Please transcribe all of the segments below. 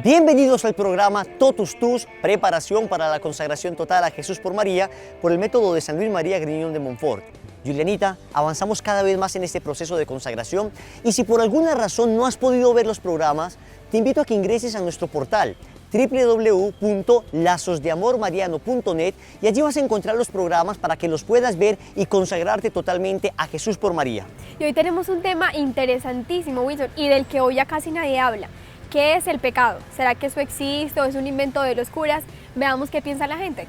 Bienvenidos al programa Totus Tus, preparación para la consagración total a Jesús por María, por el método de San Luis María Griñón de Montfort. Julianita, avanzamos cada vez más en este proceso de consagración y si por alguna razón no has podido ver los programas, te invito a que ingreses a nuestro portal www.lazosdeamormariano.net y allí vas a encontrar los programas para que los puedas ver y consagrarte totalmente a Jesús por María. Y hoy tenemos un tema interesantísimo, Wilson, y del que hoy ya casi nadie habla. ¿Qué es el pecado? ¿Será que eso existe o es un invento de los curas? Veamos qué piensa la gente.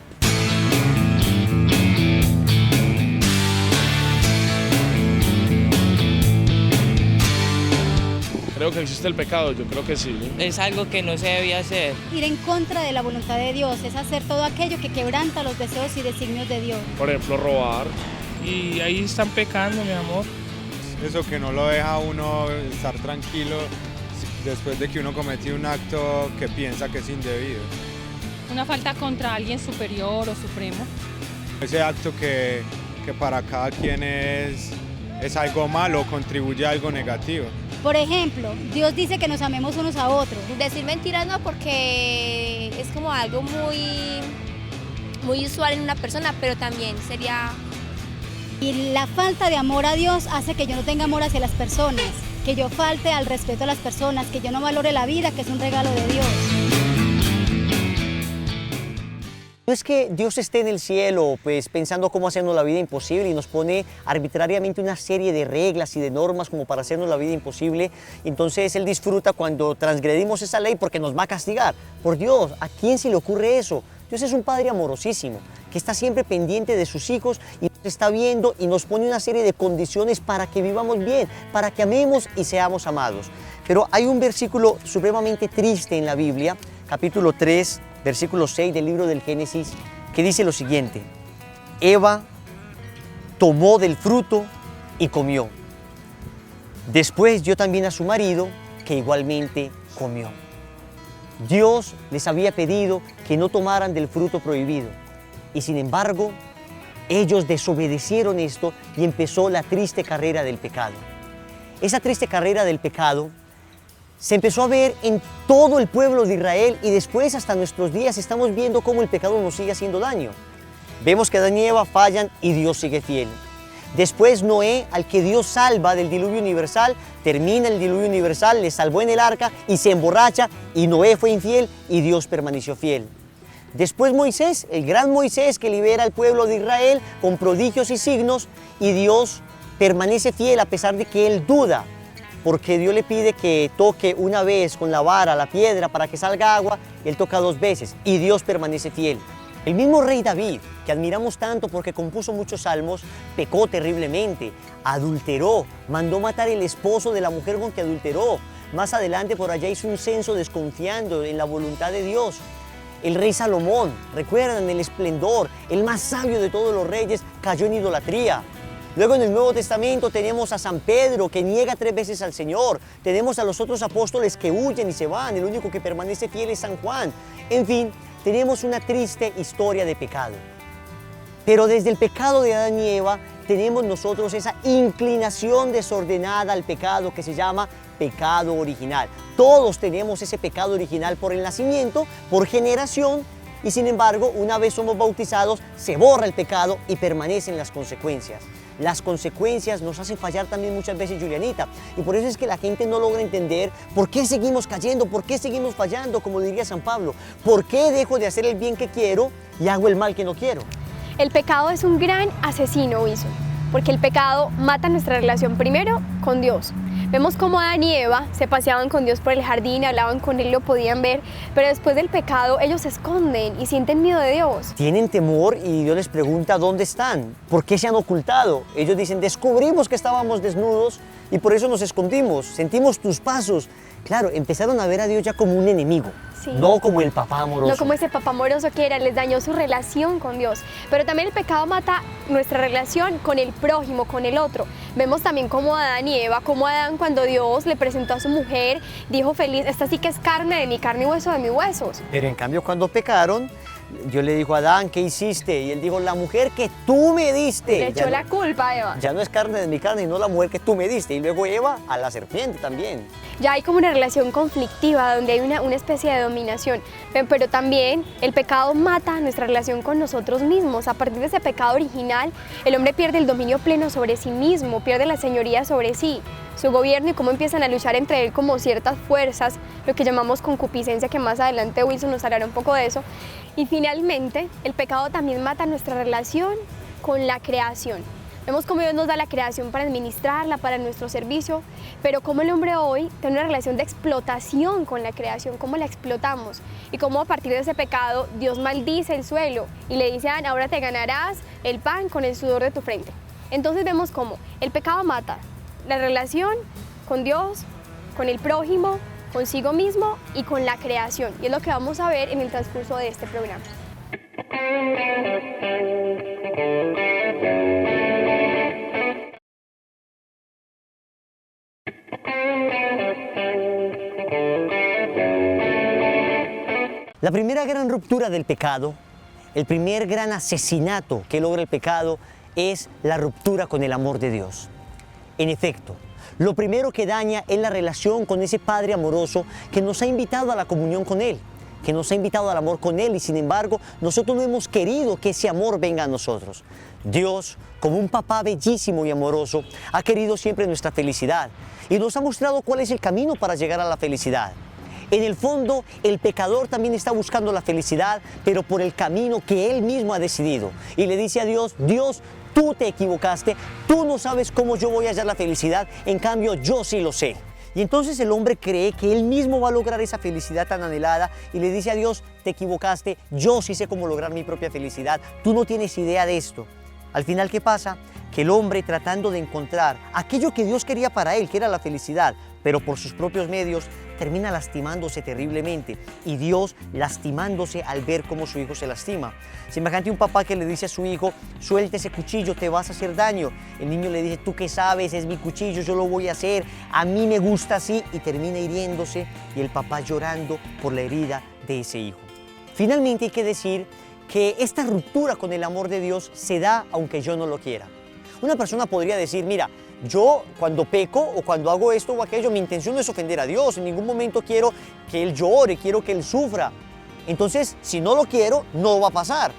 Creo que existe el pecado, yo creo que sí. Es algo que no se debía hacer. Ir en contra de la voluntad de Dios, es hacer todo aquello que quebranta los deseos y designios de Dios. Por ejemplo, robar. Y ahí están pecando, mi amor. Eso que no lo deja a uno estar tranquilo después de que uno cometió un acto que piensa que es indebido. Una falta contra alguien superior o supremo. Ese acto que para cada quien es algo malo, contribuye a algo negativo. Por ejemplo, Dios dice que nos amemos unos a otros. Decir mentiras no, porque es como algo muy usual en una persona, pero también sería... Y la falta de amor a Dios hace que yo no tenga amor hacia las personas, que yo falte al respeto a las personas, que yo no valore la vida, que es un regalo de Dios. No es que Dios esté en el cielo, pues pensando cómo hacernos la vida imposible y nos pone arbitrariamente una serie de reglas y de normas como para hacernos la vida imposible. Entonces Él disfruta cuando transgredimos esa ley porque nos va a castigar. Por Dios, ¿a quién se le ocurre eso? Dios es un Padre amorosísimo, que está siempre pendiente de sus hijos y nos está viendo y nos pone una serie de condiciones para que vivamos bien, para que amemos y seamos amados. Pero hay un versículo supremamente triste en la Biblia, capítulo 3, versículo 6 del libro del Génesis, que dice lo siguiente: Eva tomó del fruto y comió. Después dio también a su marido, que igualmente comió. Dios les había pedido que no tomaran del fruto prohibido y sin embargo ellos desobedecieron esto y empezó la triste carrera del pecado. Esa triste carrera del pecado se empezó a ver en todo el pueblo de Israel y después hasta nuestros días estamos viendo cómo el pecado nos sigue haciendo daño. Vemos que Adán y Eva fallan y Dios sigue fiel. Después Noé, al que Dios salva del diluvio universal, termina el diluvio universal, le salvó en el arca y se emborracha y Noé fue infiel y Dios permaneció fiel. Después Moisés, el gran Moisés que libera al pueblo de Israel con prodigios y signos y Dios permanece fiel a pesar de que él duda, porque Dios le pide que toque una vez con la vara la piedra para que salga agua, él toca 2 veces y Dios permanece fiel. El mismo rey David, que admiramos tanto porque compuso muchos salmos, pecó terriblemente, adulteró, mandó matar el esposo de la mujer con que adulteró. Más adelante por allá hizo un censo desconfiando en la voluntad de Dios. El rey Salomón, recuerdan el esplendor, el más sabio de todos los reyes, cayó en idolatría. Luego en el Nuevo Testamento tenemos a San Pedro que niega 3 veces al Señor. Tenemos a los otros apóstoles que huyen y se van. El único que permanece fiel es San Juan. En fin, tenemos una triste historia de pecado. Pero desde el pecado de Adán y Eva tenemos nosotros esa inclinación desordenada al pecado que se llama pecado original. Todos tenemos ese pecado original por el nacimiento, por generación, y sin embargo, una vez somos bautizados, se borra el pecado y permanecen las consecuencias. Las consecuencias nos hacen fallar también muchas veces, Julianita, y por eso es que la gente no logra entender por qué seguimos cayendo, por qué seguimos fallando, como diría San Pablo. ¿Por qué dejo de hacer el bien que quiero y hago el mal que no quiero? El pecado es un gran asesino, Wilson, porque el pecado mata nuestra relación primero con Dios. Vemos cómo Adán y Eva se paseaban con Dios por el jardín, hablaban con Él, lo podían ver, pero después del pecado ellos se esconden y sienten miedo de Dios. Tienen temor y Dios les pregunta dónde están, por qué se han ocultado. Ellos dicen, descubrimos que estábamos desnudos y por eso nos escondimos, sentimos tus pasos. Claro, empezaron a ver a Dios ya como un enemigo, sí, no como el papá amoroso. No como ese papá amoroso que era, les dañó su relación con Dios. Pero también el pecado mata nuestra relación con el prójimo, con el otro. Vemos también cómo Adán y Eva, cómo Adán cuando Dios le presentó a su mujer, dijo feliz, esta sí que es carne de mi carne y hueso de mis huesos. Pero en cambio cuando pecaron, Dios le dijo a Adán, ¿qué hiciste? Y él dijo, la mujer que tú me diste. Le echó la culpa a Eva. Ya no es carne de mi carne, sino la mujer que tú me diste. Y luego Eva a la serpiente también. Ya hay como una relación conflictiva donde hay una especie de dominación, pero también el pecado mata nuestra relación con nosotros mismos. A partir de ese pecado original, el hombre pierde el dominio pleno sobre sí mismo, pierde la señoría sobre sí, su gobierno, y cómo empiezan a luchar entre él como ciertas fuerzas, lo que llamamos concupiscencia, que más adelante Wilson nos hablará un poco de eso. Y finalmente, el pecado también mata nuestra relación con la creación. Vemos cómo Dios nos da la creación para administrarla, para nuestro servicio, pero cómo el hombre hoy tiene una relación de explotación con la creación, cómo la explotamos y cómo a partir de ese pecado Dios maldice el suelo y le dice a Adán, ahora te ganarás el pan con el sudor de tu frente. Entonces vemos cómo el pecado mata la relación con Dios, con el prójimo, consigo mismo y con la creación. Y es lo que vamos a ver en el transcurso de este programa. La primera gran ruptura del pecado, el primer gran asesinato que logra el pecado es la ruptura con el amor de Dios. En efecto, lo primero que daña es la relación con ese Padre amoroso que nos ha invitado a la comunión con Él, que nos ha invitado al amor con Él, y sin embargo nosotros no hemos querido que ese amor venga a nosotros. Dios, como un papá bellísimo y amoroso, ha querido siempre nuestra felicidad y nos ha mostrado cuál es el camino para llegar a la felicidad. En el fondo, el pecador también está buscando la felicidad, pero por el camino que él mismo ha decidido. Y le dice a Dios, Dios, tú te equivocaste, tú no sabes cómo yo voy a hallar la felicidad, en cambio yo sí lo sé. Y entonces el hombre cree que él mismo va a lograr esa felicidad tan anhelada y le dice a Dios, te equivocaste, yo sí sé cómo lograr mi propia felicidad, tú no tienes idea de esto. Al final, ¿qué pasa? Que el hombre, tratando de encontrar aquello que Dios quería para él, que era la felicidad, pero por sus propios medios, termina lastimándose terriblemente, y Dios lastimándose al ver cómo su hijo se lastima. Semejante a un papá que le dice a su hijo, suelta ese cuchillo, te vas a hacer daño. El niño le dice, ¿tú qué sabes? Es mi cuchillo, yo lo voy a hacer, a mí me gusta así, y termina hiriéndose, y el papá llorando por la herida de ese hijo. Finalmente hay que decir que esta ruptura con el amor de Dios se da aunque yo no lo quiera. Una persona podría decir, mira, yo cuando peco o cuando hago esto o aquello, mi intención no es ofender a Dios, en ningún momento quiero que Él llore, quiero que Él sufra. Entonces, si no lo quiero, no va a pasar.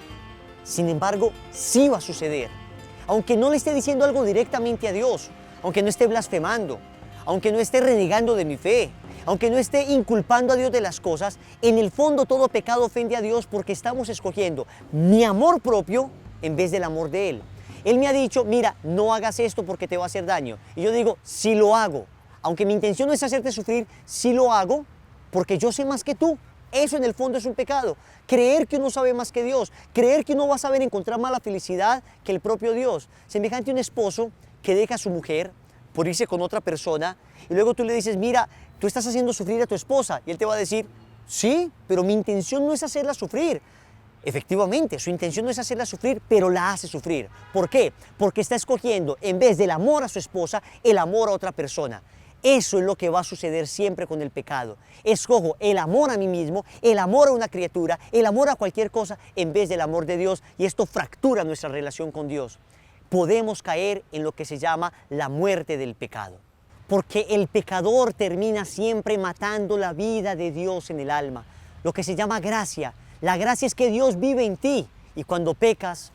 Sin embargo, sí va a suceder. Aunque no le esté diciendo algo directamente a Dios, aunque no esté blasfemando, aunque no esté renegando de mi fe, aunque no esté inculpando a Dios de las cosas, en el fondo todo pecado ofende a Dios porque estamos escogiendo mi amor propio en vez del amor de Él. Él me ha dicho, mira, no hagas esto porque te va a hacer daño. Y yo digo, sí lo hago. Aunque mi intención no es hacerte sufrir, sí lo hago porque yo sé más que tú. Eso en el fondo es un pecado. Creer que uno sabe más que Dios. Creer que uno va a saber encontrar más la felicidad que el propio Dios. Semejante a un esposo que deja a su mujer por irse con otra persona y luego tú le dices, mira, tú estás haciendo sufrir a tu esposa. Y él te va a decir, sí, pero mi intención no es hacerla sufrir. Efectivamente, su intención no es hacerla sufrir, pero la hace sufrir. ¿Por qué? Porque está escogiendo, en vez del amor a su esposa, el amor a otra persona. Eso es lo que va a suceder siempre con el pecado. Escojo el amor a mí mismo, el amor a una criatura, el amor a cualquier cosa, en vez del amor de Dios, y esto fractura nuestra relación con Dios. Podemos caer en lo que se llama la muerte del pecado. Porque el pecador termina siempre matando la vida de Dios en el alma. Lo que se llama gracia. La gracia es que Dios vive en ti, y cuando pecas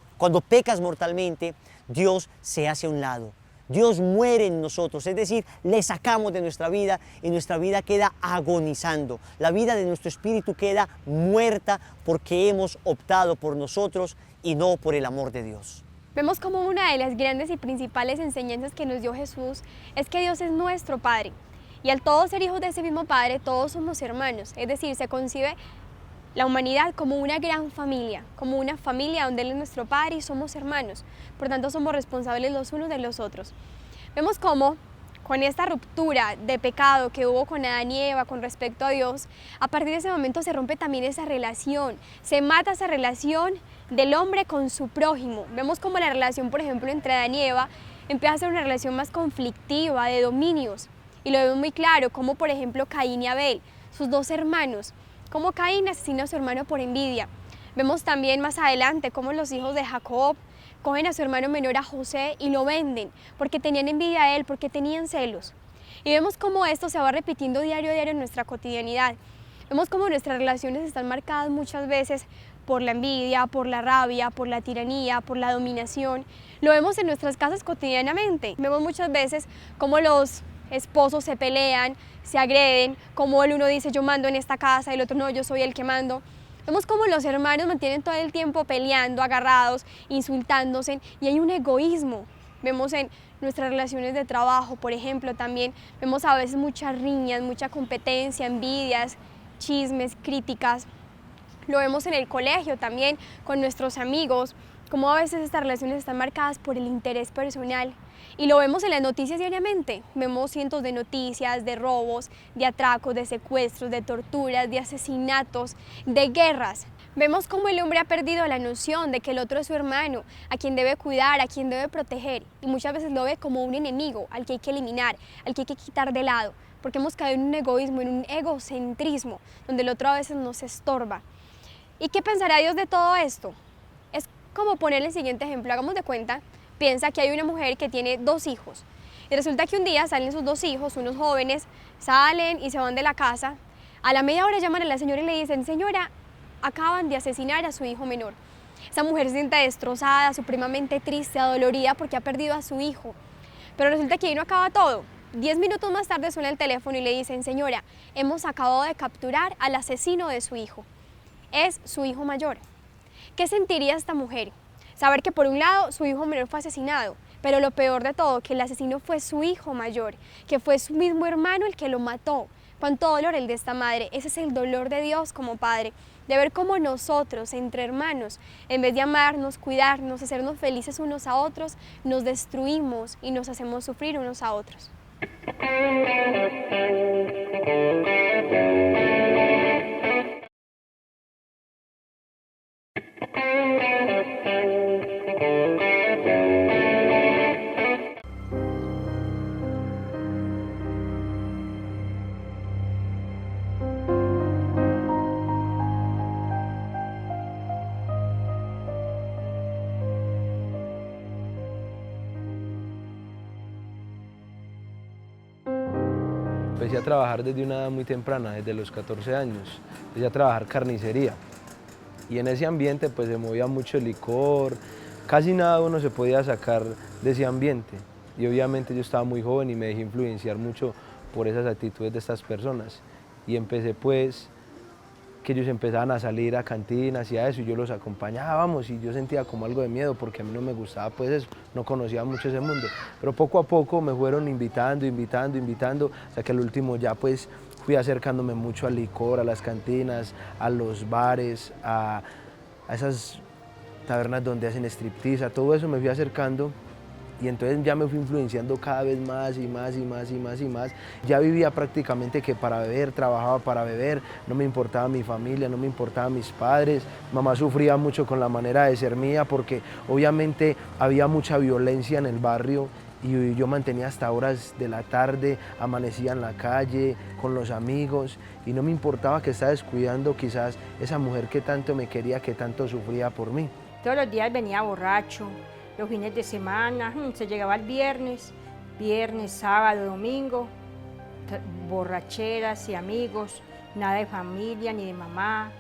mortalmente, Dios se hace a un lado. Dios muere en nosotros, es decir, le sacamos de nuestra vida y nuestra vida queda agonizando. La vida de nuestro espíritu queda muerta porque hemos optado por nosotros y no por el amor de Dios. Vemos como una de las grandes y principales enseñanzas que nos dio Jesús es que Dios es nuestro Padre. Y al todos ser hijos de ese mismo Padre, todos somos hermanos. Es decir, se concibe la humanidad como una gran familia, como una familia donde Él es nuestro Padre y somos hermanos. Por tanto, somos responsables los unos de los otros. Vemos cómo con esta ruptura de pecado que hubo con Adán y Eva con respecto a Dios, a partir de ese momento se rompe también esa relación. Se mata esa relación del hombre con su prójimo. Vemos cómo la relación, por ejemplo, entre Adán y Eva empieza a ser una relación más conflictiva, de dominios. Y lo vemos muy claro, como por ejemplo Caín y Abel, sus dos hermanos. Como Caín asesina a su hermano por envidia. Vemos también más adelante cómo los hijos de Jacob cogen a su hermano menor, a José, y lo venden porque tenían envidia de él, porque tenían celos. Y vemos cómo esto se va repitiendo diario a diario en nuestra cotidianidad. Vemos cómo nuestras relaciones están marcadas muchas veces por la envidia, por la rabia, por la tiranía, por la dominación. Lo vemos en nuestras casas cotidianamente. Vemos muchas veces cómo los esposos se pelean, se agreden, como el uno dice yo mando en esta casa, el otro no, yo soy el que mando. Vemos cómo los hermanos mantienen todo el tiempo peleando, agarrados, insultándose, y hay un egoísmo. Vemos en nuestras relaciones de trabajo, por ejemplo, también vemos a veces muchas riñas, mucha competencia, envidias, chismes, críticas. Lo vemos en el colegio también, con nuestros amigos, cómo a veces estas relaciones están marcadas por el interés personal. Y lo vemos en las noticias diariamente. Vemos cientos de noticias, de robos, de atracos, de secuestros, de torturas, de asesinatos, de guerras. Vemos cómo el hombre ha perdido la noción de que el otro es su hermano, a quien debe cuidar, a quien debe proteger. Y muchas veces lo ve como un enemigo, al que hay que eliminar, al que hay que quitar de lado. Porque hemos caído en un egoísmo, en un egocentrismo, donde el otro a veces nos estorba. ¿Y qué pensará Dios de todo esto? Es como poner el siguiente ejemplo. Hagamos de cuenta, piensa que hay una mujer que tiene 2 hijos. Y resulta que un día salen sus 2 hijos, unos jóvenes, salen y se van de la casa. A la media hora llaman a la señora y le dicen, señora, acaban de asesinar a su hijo menor. Esa mujer se siente destrozada, supremamente triste, adolorida porque ha perdido a su hijo. Pero resulta que ahí no acaba todo. 10 minutos más tarde suena el teléfono y le dicen, señora, hemos acabado de capturar al asesino de su hijo. Es su hijo mayor. ¿Qué sentiría esta mujer? Saber que por un lado su hijo menor fue asesinado, pero lo peor de todo, que el asesino fue su hijo mayor, que fue su mismo hermano el que lo mató. Cuánto dolor el de esta madre. Ese es el dolor de Dios como Padre, de ver cómo nosotros, entre hermanos, en vez de amarnos, cuidarnos, hacernos felices unos a otros, nos destruimos y nos hacemos sufrir unos a otros. Empecé a trabajar desde una edad muy temprana, desde los 14 años. Empecé a trabajar carnicería. Y en ese ambiente pues se movía mucho el licor, casi nada uno se podía sacar de ese ambiente. Y obviamente yo estaba muy joven y me dejé influenciar mucho por esas actitudes de estas personas. Y empecé pues que ellos empezaban a salir a cantinas y a eso, y yo los acompañábamos y yo sentía como algo de miedo porque a mí no me gustaba pues eso, no conocía mucho ese mundo. Pero poco a poco me fueron invitando, hasta que al último ya pues fui acercándome mucho al licor, a las cantinas, a los bares, a esas tabernas donde hacen striptease, a todo eso me fui acercando. Y entonces ya me fui influenciando cada vez más y más y más y más y más. Ya vivía prácticamente que para beber, trabajaba para beber, no me importaba mi familia, no me importaba mis padres. Mamá sufría mucho con la manera de ser mía porque obviamente había mucha violencia en el barrio y yo mantenía hasta horas de la tarde, amanecía en la calle con los amigos y no me importaba que estaba descuidando quizás esa mujer que tanto me quería, que tanto sufría por mí. Todos los días venía borracho. Los fines de semana, se llegaba el viernes, sábado, domingo, borracheras y amigos, nada de familia ni de mamá.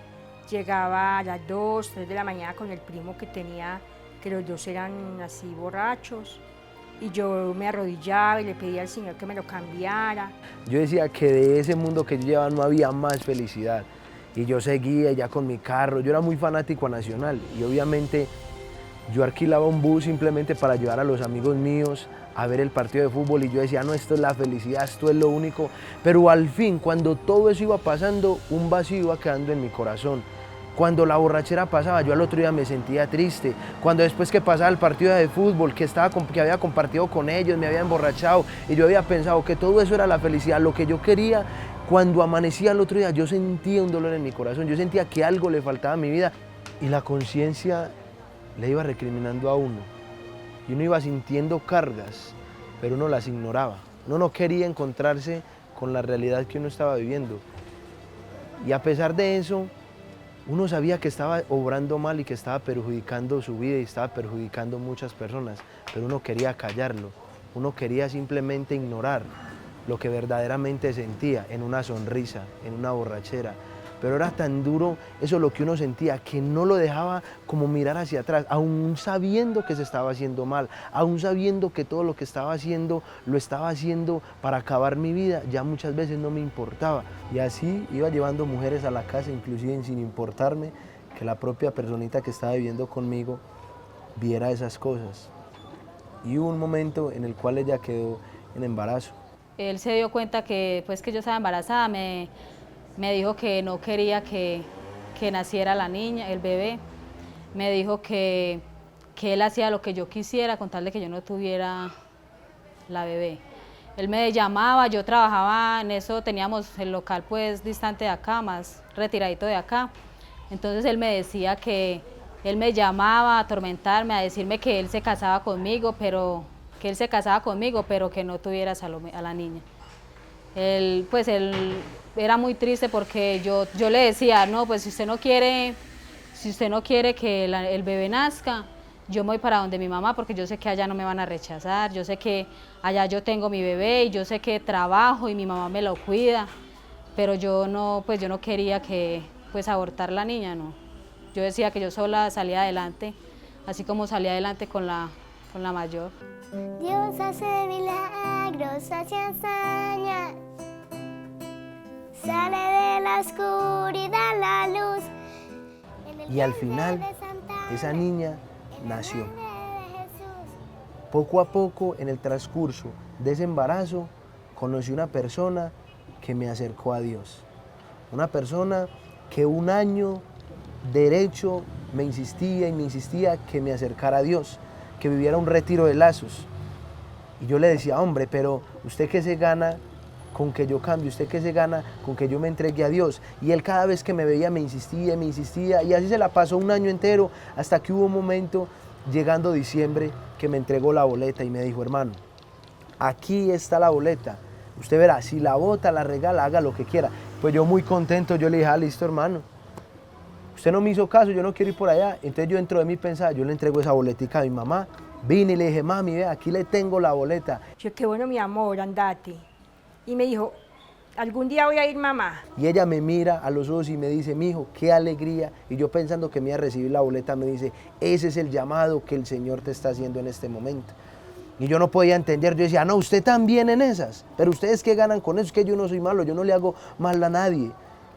Llegaba a las 2, 3 de la mañana con el primo que tenía, que los dos eran así borrachos. Y yo me arrodillaba y le pedía al Señor que me lo cambiara. Yo decía que de ese mundo que yo llevaba no había más felicidad. Y yo seguía ya con mi carro, yo era muy fanático a Nacional y obviamente yo alquilaba un bus simplemente para llevar a los amigos míos a ver el partido de fútbol y yo decía, no, esto es la felicidad, esto es lo único. Pero al fin, cuando todo eso iba pasando, un vacío iba quedando en mi corazón. Cuando la borrachera pasaba, yo al otro día me sentía triste. Cuando después que pasaba el partido de fútbol, que había compartido con ellos, me había emborrachado y yo había pensado que todo eso era la felicidad, lo que yo quería. Cuando amanecía el otro día, yo sentía un dolor en mi corazón, yo sentía que algo le faltaba a mi vida y la conciencia le iba recriminando a uno y uno iba sintiendo cargas, pero uno las ignoraba. Uno no quería encontrarse con la realidad que uno estaba viviendo. Y a pesar de eso, Uno sabía que estaba obrando mal y que estaba perjudicando su vida y estaba perjudicando muchas personas, pero uno quería callarlo, uno quería simplemente ignorar lo que verdaderamente sentía en una sonrisa, en una borrachera. Pero era tan duro eso lo que uno sentía, que no lo dejaba como mirar hacia atrás, aún sabiendo que se estaba haciendo mal, aún sabiendo que todo lo que estaba haciendo, lo estaba haciendo para acabar mi vida, ya muchas veces no me importaba. Y así iba llevando mujeres a la casa, inclusive sin importarme que la propia personita que estaba viviendo conmigo viera esas cosas. Y hubo un momento en el cual ella quedó en embarazo. Él se dio cuenta que pues que yo estaba embarazada, me dijo que no quería que naciera la niña, el bebé. Me dijo que él hacía lo que yo quisiera con tal de que yo no tuviera la bebé. Él me llamaba, yo trabajaba en eso, teníamos el local pues distante de acá, más retiradito de acá. Entonces él me decía que él me llamaba a atormentarme, a decirme que él se casaba conmigo, pero que no tuviera a la niña. Él era muy triste porque yo le decía, no, pues si usted no quiere que el bebé nazca, yo me voy para donde mi mamá porque yo sé que allá no me van a rechazar, yo sé que allá yo tengo mi bebé y yo sé que trabajo y mi mamá me lo cuida, pero yo no quería que abortar la niña, no. Yo decía que yo sola salía adelante, así como salí adelante con la mayor. Dios hace milagros, hace hazañas, sale de la oscuridad la luz. Y al final, esa niña nació. Poco a poco, en el transcurso de ese embarazo, conocí una persona que me acercó a Dios. Una persona que un año derecho me insistía que me acercara a Dios, que viviera un retiro de lazos. Y yo le decía, hombre, pero ¿usted qué se gana con que yo cambie? ¿Usted qué se gana con que yo me entregue a Dios? Y él cada vez que me veía me insistía, y así se la pasó un año entero, hasta que hubo un momento, llegando diciembre, que me entregó la boleta y me dijo, hermano, aquí está la boleta, usted verá, si la bota, la regala, haga lo que quiera. Pues yo muy contento, yo le dije, listo, hermano, usted no me hizo caso, yo no quiero ir por allá. Entonces yo dentro de mí pensaba, yo le entrego esa boletica a mi mamá. Vine y le dije, mami, ve, aquí le tengo la boleta. Yo, qué bueno, mi amor, andate. Y me dijo, algún día voy a ir, mamá. Y ella me mira a los ojos y me dice, mijo, qué alegría. Y yo pensando que me iba a recibir la boleta, me dice, ese es el llamado que el Señor te está haciendo en este momento. Y yo no podía entender, yo decía, no, usted también en esas. Pero ustedes qué ganan con eso, es que yo no soy malo, yo no le hago mal a nadie.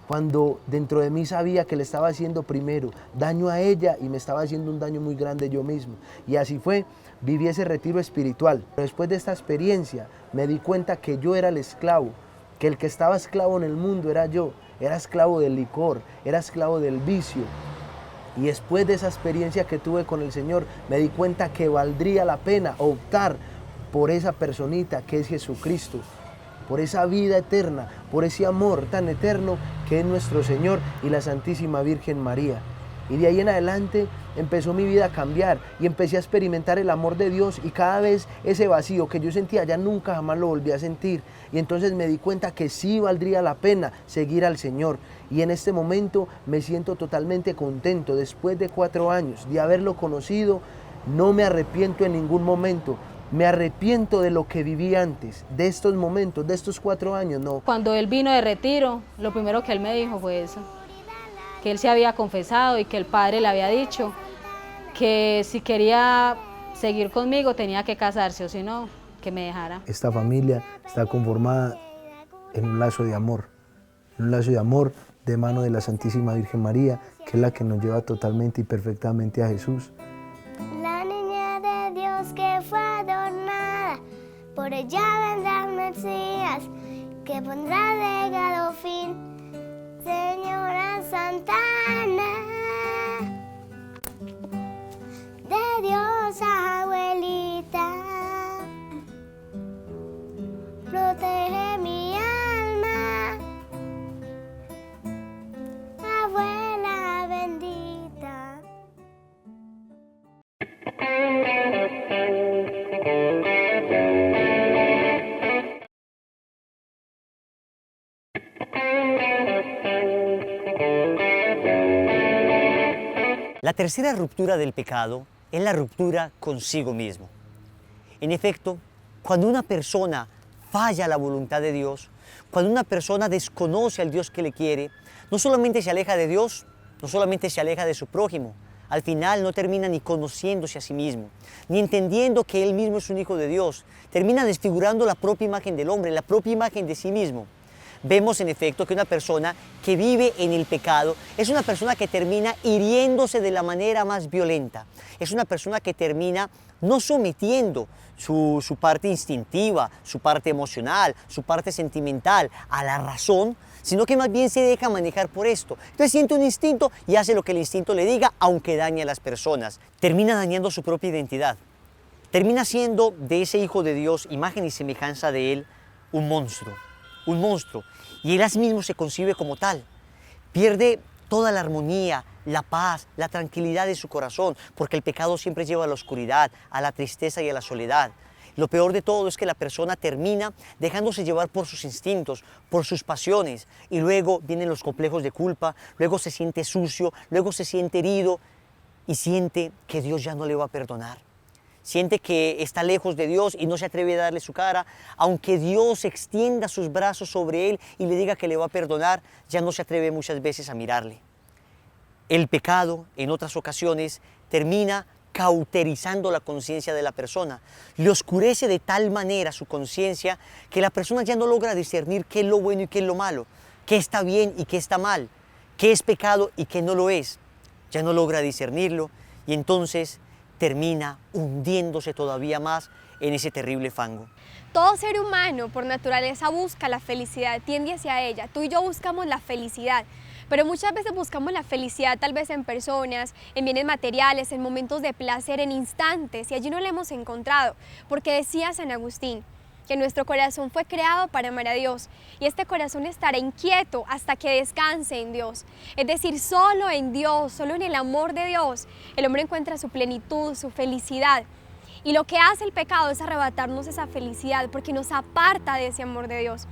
Cuando dentro de mí sabía que le estaba haciendo primero daño a ella y me estaba haciendo un daño muy grande yo mismo. Y así fue, viví ese retiro espiritual. Después de esta experiencia me di cuenta que yo era el esclavo, que el que estaba esclavo en el mundo era yo, era esclavo del licor, era esclavo del vicio. Y después de esa experiencia que tuve con el Señor, me di cuenta que valdría la pena optar por esa personita que es Jesucristo, por esa vida eterna, por ese amor tan eterno que es nuestro Señor y la Santísima Virgen María. Y de ahí en adelante empezó mi vida a cambiar y empecé a experimentar el amor de Dios, y cada vez ese vacío que yo sentía ya nunca jamás lo volví a sentir. Y entonces me di cuenta que sí valdría la pena seguir al Señor. Y en este momento me siento totalmente contento. Después de 4 años de haberlo conocido, no me arrepiento en ningún momento. Me arrepiento de lo que viví antes, de estos momentos, de estos 4 años, no. Cuando él vino de retiro, lo primero que él me dijo fue eso, que él se había confesado y que el padre le había dicho que si quería seguir conmigo tenía que casarse, o si no, que me dejara. Esta familia está conformada en un lazo de amor, de mano de la Santísima Virgen María, que es la que nos lleva totalmente y perfectamente a Jesús. La niña de Dios que fue adornada, por ella vendrá el Mesías, que pondrá legado fin, Señora Santa Ana, de Dios abuelita, protege mi alma, abuela bendita. La tercera ruptura del pecado es la ruptura consigo mismo. En efecto, cuando una persona falla a la voluntad de Dios, cuando una persona desconoce al Dios que le quiere, no solamente se aleja de Dios, no solamente se aleja de su prójimo, al final no termina ni conociéndose a sí mismo, ni entendiendo que él mismo es un hijo de Dios, termina desfigurando la propia imagen del hombre, la propia imagen de sí mismo. Vemos en efecto que una persona que vive en el pecado es una persona que termina hiriéndose de la manera más violenta. Es una persona que termina no sometiendo su parte instintiva, su parte emocional, su parte sentimental a la razón, sino que más bien se deja manejar por esto. Entonces siente un instinto y hace lo que el instinto le diga, aunque dañe a las personas. Termina dañando su propia identidad. Termina siendo de ese hijo de Dios, imagen y semejanza de él, un monstruo. Un monstruo, y él a sí mismo se concibe como tal. Pierde toda la armonía, la paz, la tranquilidad de su corazón, porque el pecado siempre lleva a la oscuridad, a la tristeza y a la soledad. Lo peor de todo es que la persona termina dejándose llevar por sus instintos, por sus pasiones, y luego vienen los complejos de culpa, luego se siente sucio, luego se siente herido y siente que Dios ya no le va a perdonar. Siente que está lejos de Dios y no se atreve a darle su cara. Aunque Dios extienda sus brazos sobre él y le diga que le va a perdonar, ya no se atreve muchas veces a mirarle. El pecado, en otras ocasiones, termina cauterizando la conciencia de la persona. Le oscurece de tal manera su conciencia que la persona ya no logra discernir qué es lo bueno y qué es lo malo, qué está bien y qué está mal, qué es pecado y qué no lo es. Ya no logra discernirlo y entonces termina hundiéndose todavía más en ese terrible fango. Todo ser humano por naturaleza busca la felicidad, tiende hacia ella. Tú y yo buscamos la felicidad, pero muchas veces buscamos la felicidad tal vez en personas, en bienes materiales, en momentos de placer, en instantes, y allí no la hemos encontrado, porque decía San Agustín que nuestro corazón fue creado para amar a Dios y este corazón estará inquieto hasta que descanse en Dios. Es decir, solo en Dios, solo en el amor de Dios, el hombre encuentra su plenitud, su felicidad. Y lo que hace el pecado es arrebatarnos esa felicidad porque nos aparta de ese amor de Dios.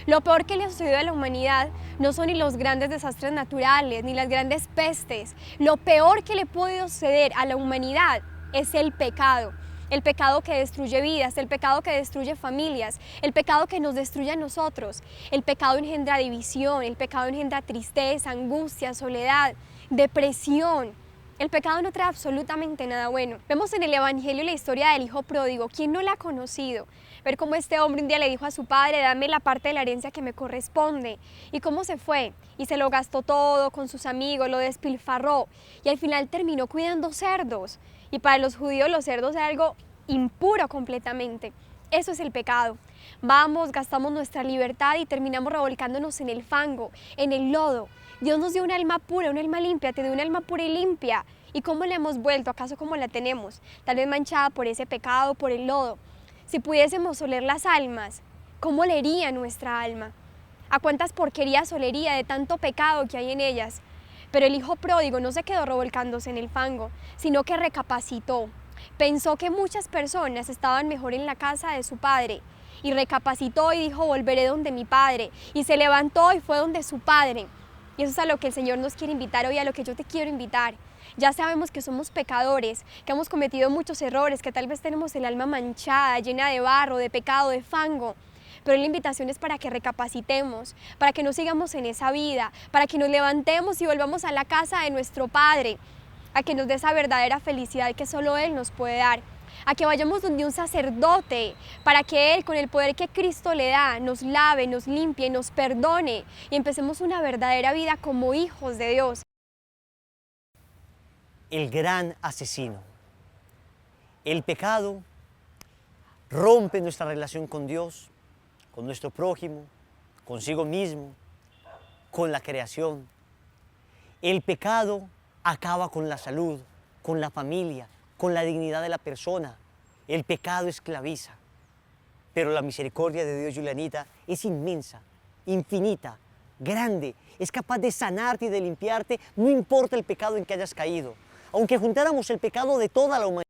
Lo peor que le ha sucedido a la humanidad no son ni los grandes desastres naturales, ni las grandes pestes. Lo peor que le puede suceder a la humanidad es el pecado. El pecado que destruye vidas, el pecado que destruye familias, el pecado que nos destruye a nosotros. El pecado engendra división, el pecado engendra tristeza, angustia, soledad, depresión. El pecado no trae absolutamente nada bueno. Vemos en el Evangelio la historia del hijo pródigo. ¿Quién no la ha conocido? Ver cómo este hombre un día le dijo a su padre, dame la parte de la herencia que me corresponde. Y cómo se fue. Y se lo gastó todo con sus amigos, lo despilfarró. Y al final terminó cuidando cerdos. Y para los judíos los cerdos era algo impuro completamente. Eso es el pecado. Vamos, gastamos nuestra libertad y terminamos revolcándonos en el fango, en el lodo. Dios nos dio un alma pura, un alma limpia, te dio un alma pura y limpia. ¿Y cómo la hemos vuelto? ¿Acaso cómo la tenemos? Tal vez manchada por ese pecado, por el lodo. Si pudiésemos oler las almas, ¿cómo olería nuestra alma? ¿A cuántas porquerías olería de tanto pecado que hay en ellas? Pero el hijo pródigo no se quedó revolcándose en el fango, sino que recapacitó. Pensó que muchas personas estaban mejor en la casa de su padre y recapacitó y dijo, volveré donde mi padre. Y se levantó y fue donde su padre. Y eso es a lo que el Señor nos quiere invitar hoy, a lo que yo te quiero invitar. Ya sabemos que somos pecadores, que hemos cometido muchos errores, que tal vez tenemos el alma manchada, llena de barro, de pecado, de fango. Pero la invitación es para que recapacitemos, para que no sigamos en esa vida, para que nos levantemos y volvamos a la casa de nuestro Padre, a que nos dé esa verdadera felicidad que solo Él nos puede dar, a que vayamos donde un sacerdote, para que Él, con el poder que Cristo le da, nos lave, nos limpie, nos perdone y empecemos una verdadera vida como hijos de Dios. El gran asesino. El pecado rompe nuestra relación con Dios, con nuestro prójimo, consigo mismo, con la creación. El pecado acaba con la salud, con la familia, con la dignidad de la persona. El pecado esclaviza. Pero la misericordia de Dios, Julianita, es inmensa, infinita, grande. Es capaz de sanarte y de limpiarte, no importa el pecado en que hayas caído. Aunque juntáramos el pecado de toda la humanidad,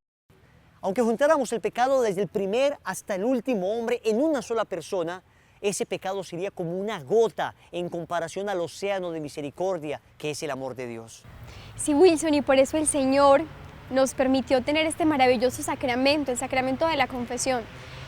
aunque juntáramos el pecado desde el primer hasta el último hombre en una sola persona, ese pecado sería como una gota en comparación al océano de misericordia que es el amor de Dios. Sí, Wilson, y por eso el Señor nos permitió tener este maravilloso sacramento, el sacramento de la confesión,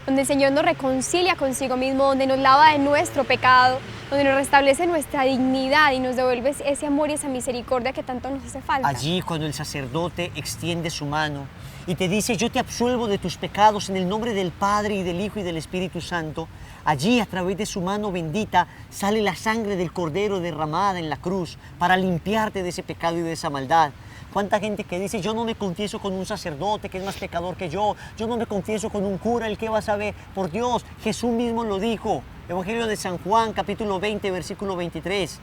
donde el Señor nos reconcilia consigo mismo, donde nos lava de nuestro pecado, donde nos restablece nuestra dignidad y nos devuelve ese amor y esa misericordia que tanto nos hace falta. Allí, cuando el sacerdote extiende su mano y te dice, yo te absuelvo de tus pecados en el nombre del Padre y del Hijo y del Espíritu Santo, allí a través de su mano bendita sale la sangre del Cordero derramada en la cruz para limpiarte de ese pecado y de esa maldad. ¿Cuánta gente que dice, yo no me confieso con un sacerdote que es más pecador que yo no me confieso con un cura, el que va a saber? Por Dios, Jesús mismo lo dijo. Evangelio de San Juan, capítulo 20, versículo 23.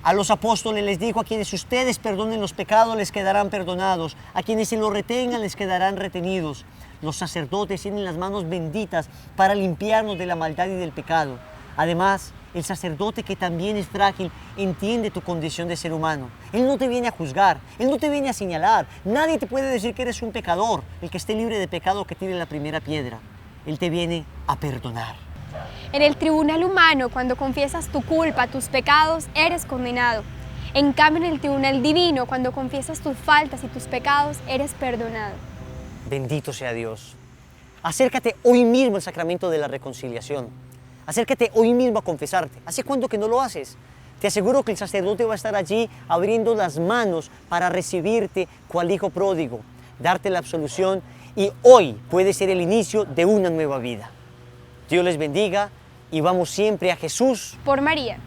A los apóstoles les dijo, a quienes ustedes perdonen los pecados les quedarán perdonados, a quienes se los retengan les quedarán retenidos. Los sacerdotes tienen las manos benditas para limpiarnos de la maldad y del pecado. Además, el sacerdote, que también es frágil, entiende tu condición de ser humano. Él no te viene a juzgar, Él no te viene a señalar. Nadie te puede decir que eres un pecador. El que esté libre de pecado, que tire la primera piedra. Él te viene a perdonar. En el tribunal humano, cuando confiesas tu culpa, tus pecados, eres condenado. En cambio, en el tribunal divino, cuando confiesas tus faltas y tus pecados, eres perdonado. Bendito sea Dios. Acércate hoy mismo al sacramento de la reconciliación. Acércate hoy mismo a confesarte. ¿Hace cuánto que no lo haces? Te aseguro que el sacerdote va a estar allí abriendo las manos para recibirte cual hijo pródigo, darte la absolución, y hoy puede ser el inicio de una nueva vida. Dios les bendiga y vamos siempre a Jesús por María.